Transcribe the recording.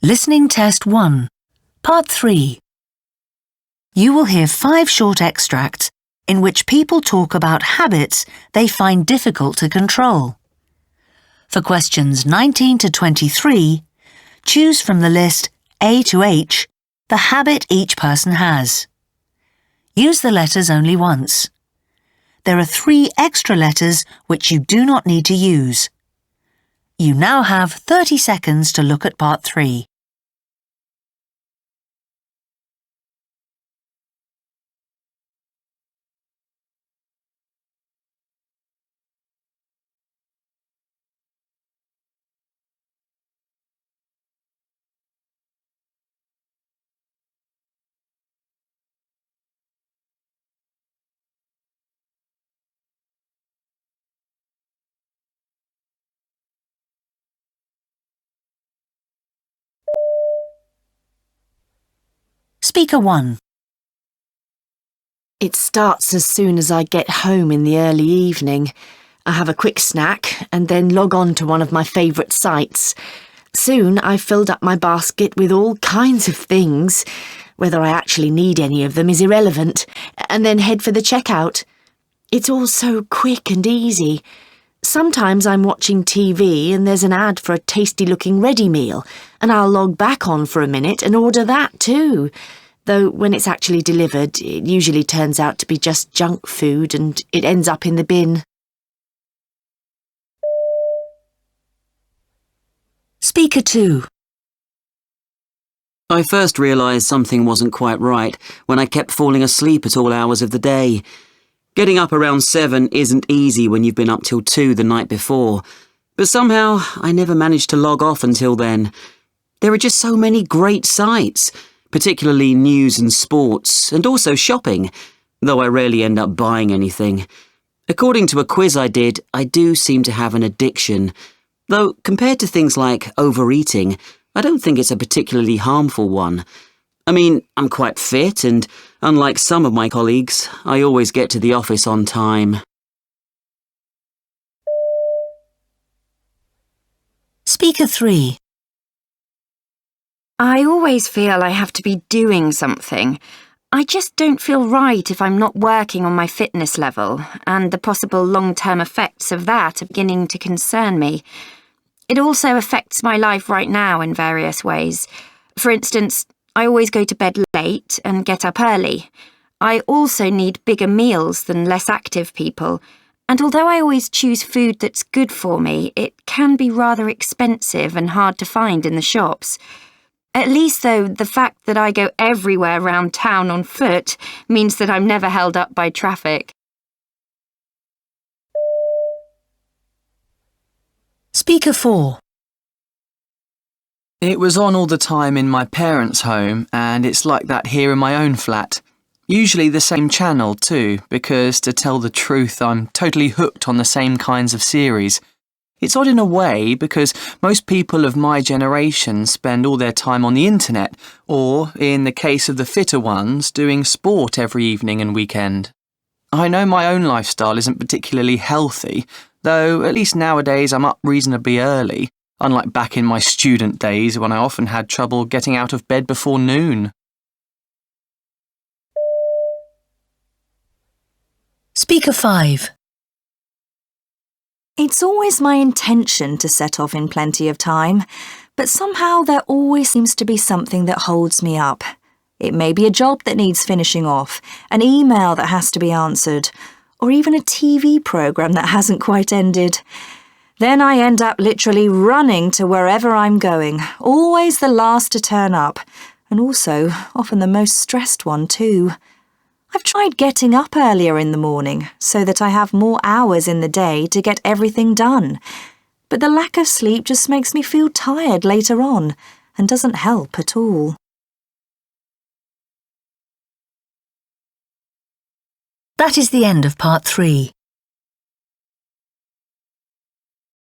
Listening Test 1, Part 3. You will hear 5 short extracts in which people talk about habits they find difficult to control. For questions 19 to 23, choose from the list A to H the habit each person has. Use the letters only once. There are 3 extra letters which you do not need to use. You now have 30 seconds to look at Part 3. Speaker 1. It starts as soon as I get home in the early evening. I have a quick snack and then log on to one of my favourite sites. Soon I've filled up my basket with all kinds of things. Whether I actually need any of them is irrelevant, and then head for the checkout. It's all so quick and easy. Sometimes I'm watching TV and there's an ad for a tasty-looking ready meal, and I'll log back on for a minute and order that too. Though when it's actually delivered, it usually turns out to be just junk food and it ends up in the bin. Speaker 2. I first realised something wasn't quite right when I kept falling asleep at all hours of the day. Getting up around 7 isn't easy when you've been up till 2 the night before, but somehow I never managed to log off until then. There are just so many great sites, particularly news and sports, and also shopping, though I rarely end up buying anything. According to a quiz I did, I do seem to have an addiction, though compared to things like overeating, I don't think it's a particularly harmful one. I mean, I'm quite fit and, unlike some of my colleagues, I always get to the office on time. Speaker 3. I always feel I have to be doing something. I just don't feel right if I'm not working on my fitness level, and the possible long-term effects of that are beginning to concern me. It also affects my life right now in various ways. For instance, I always go to bed late and get up early. I also need bigger meals than less active people, and although I always choose food that's good for me, it can be rather expensive and hard to find in the shops. At least, though, the fact that I go everywhere round town on foot means that I'm never held up by traffic. Speaker 4. It was on all the time in my parents' home, and it's like that here in my own flat. Usually the same channel too, because to tell the truth, I'm totally hooked on the same kinds of series. It's odd in a way because most people of my generation spend all their time on the internet, or, in the case of the fitter ones, doing sport every evening and weekend. I know my own lifestyle isn't particularly healthy, though at least nowadays I'm up reasonably early, unlike back in my student days when I often had trouble getting out of bed before noon. Speaker 5. It's always my intention to set off in plenty of time, but somehow there always seems to be something that holds me up. It may be a job that needs finishing off, an email that has to be answered, or even a TV programme that hasn't quite ended. Then I end up literally running to wherever I'm going, always the last to turn up, and also often the most stressed one too. I've tried getting up earlier in the morning so that I have more hours in the day to get everything done, but the lack of sleep just makes me feel tired later on and doesn't help at all. That is the end of Part 3.